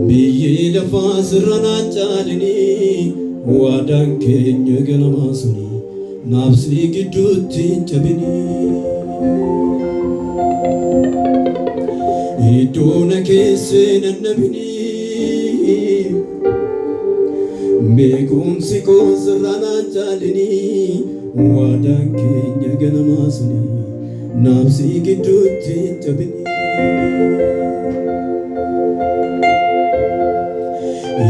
biyyi lafaa sirranaan caalanii waadaan keenya ganamaa suni naabsii gidduutti hin cabinii. Iddoo na keessa nannabinii beekumsi koo sirranaan caalanii waadaan keenya ganamaa suni naabsii gidduutti hin cabinii.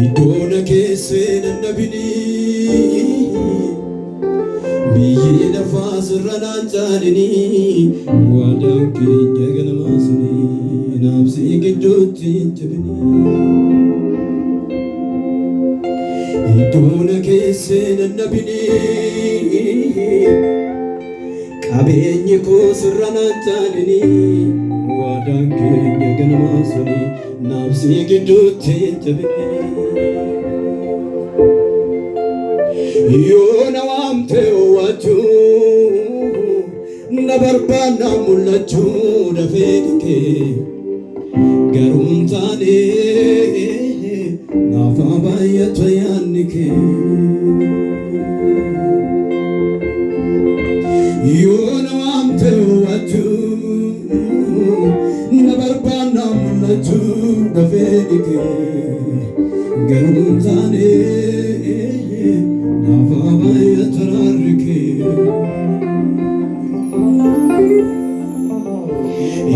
Iddoo na keessa nannabinii biyyi lafaa sirranaan caalanii waadaan keenya ganamaa suni naabsii gidduutti hin cabinii. Iddoo na keessa nannabinii qabeenyi koo sirranaan caalanii waadaan keenya ganamaa suni naabsii gidduutti hin cabinii. Yoo na waamte waachuu na barbaanna mul'achuu dafee dhikee garuu hin taane naaf baay'ata yaadni kee. Yoo na waamte waachuu na barbaanna mul'achuu dafee dhikee garuu hin taane naaf baay'ata yaadni kee.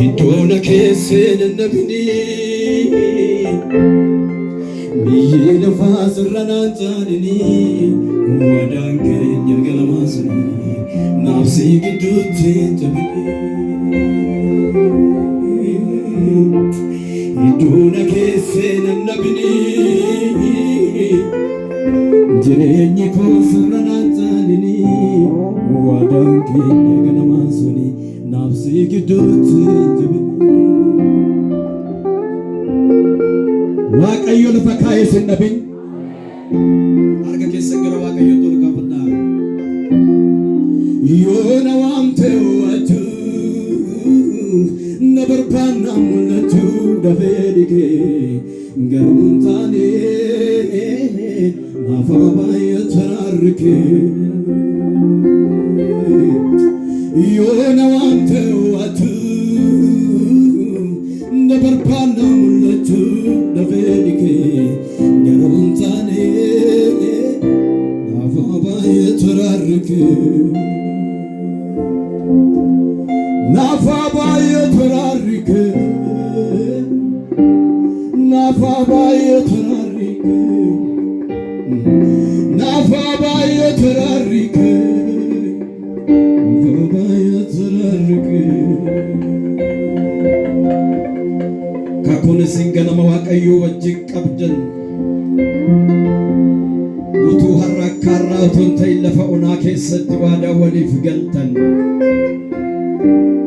Iddoo na keessa nannabinii biyyi lafaa sirranaan caalanii waadaan keenya ganamaa suni naabsii gidduutti hin cabinii. Iddoo na keessa nannabinii jireenyi koo sirranaan caalanii waadaan keenya ganamaa suni naabsii gidduutti hin cabinii. Waaqayyo lafa kaa'ee sin dhabin. Harka keessan gara Waaqayyootti ol kaafadhaa. Yoo na waamte waachuu na barbaanna mul'achuu dafee dhikee garuu hin taane naaf baay'ata yaadni kee. Yoo na waamte waachuu na barbaanna mul'achuu dafee dhikee garuu hin taane naaf baay'ata yaadni kee. Naaf baay'ata yaadni kee. Naaf baay'ata yaadni kee. Naaf baay'ata yaadni kee. Kakuun isin ganama Waaqayyoo wajjin qabdan utuu har'a akka har'aa utuu hin ta'in lafa onaa keessatti waadaa waliif galtan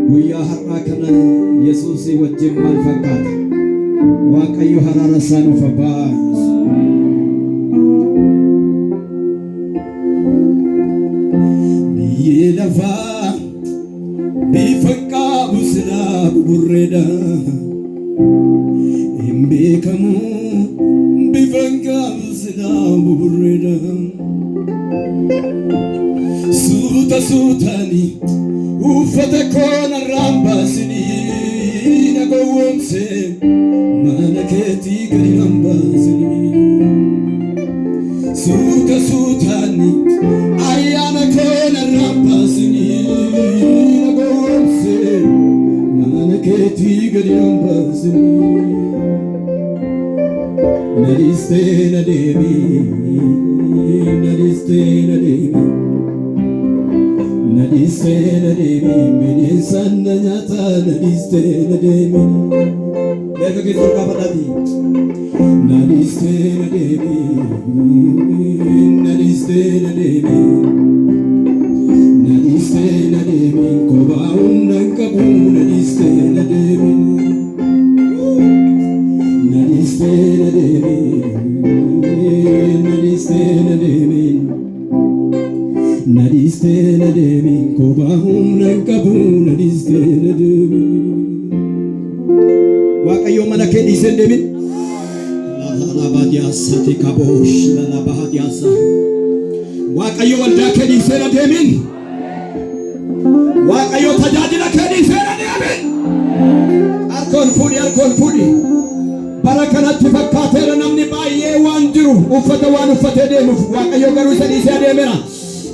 guyyaa har'aa kana Yesuusii wajjin maal fakkaata? Waaqayyo haraara isaa nuuf baay'isu. Biyyi lafaa bifa qabu silaa buburreedha. Hin beekamu bifa qabu silaa buburreedha. Suuta suutaani uffata koo narraan baasanii na gowwoomse mana keetii gadi nan baasanii. Suuta suutaani ayyaana koo narraan baasanii na gowwoomse mana keetii gadi nan baasanii. Na dhiistee na deemii, na dhiistee na deemii. Na dhiistee na deemii bineensaan na nyaata. Na dhiistee na deemii beeka keessoo kaafadhaati. Na dhiistee na deemii, na dhiistee na deemii. Na dhiistee na deemii kophaa humna hin qabu. Na dhiistee na deemii, na dhiistee na deemii, na dhiistee na deemii. Na dhiistee na deemii kophaa humna hin qabu. Na dhiistee na deemii. Waaqayyo mana kee dhiisee hin deemin. Alabadiasa tikabosh lalabahadiasa. Waaqayyo waldaa kee seera deemin. Waaqayyo tajaajila kee seera deemin. Alkoon fuudhi. Bara kanatti fakkaateera namni baay'ee waan jiru uffata waan uffatee deemuuf Waaqayyo garuu isa dhiisee deemera.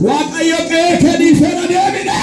Waaqayyo qe'ee kee seera deemine.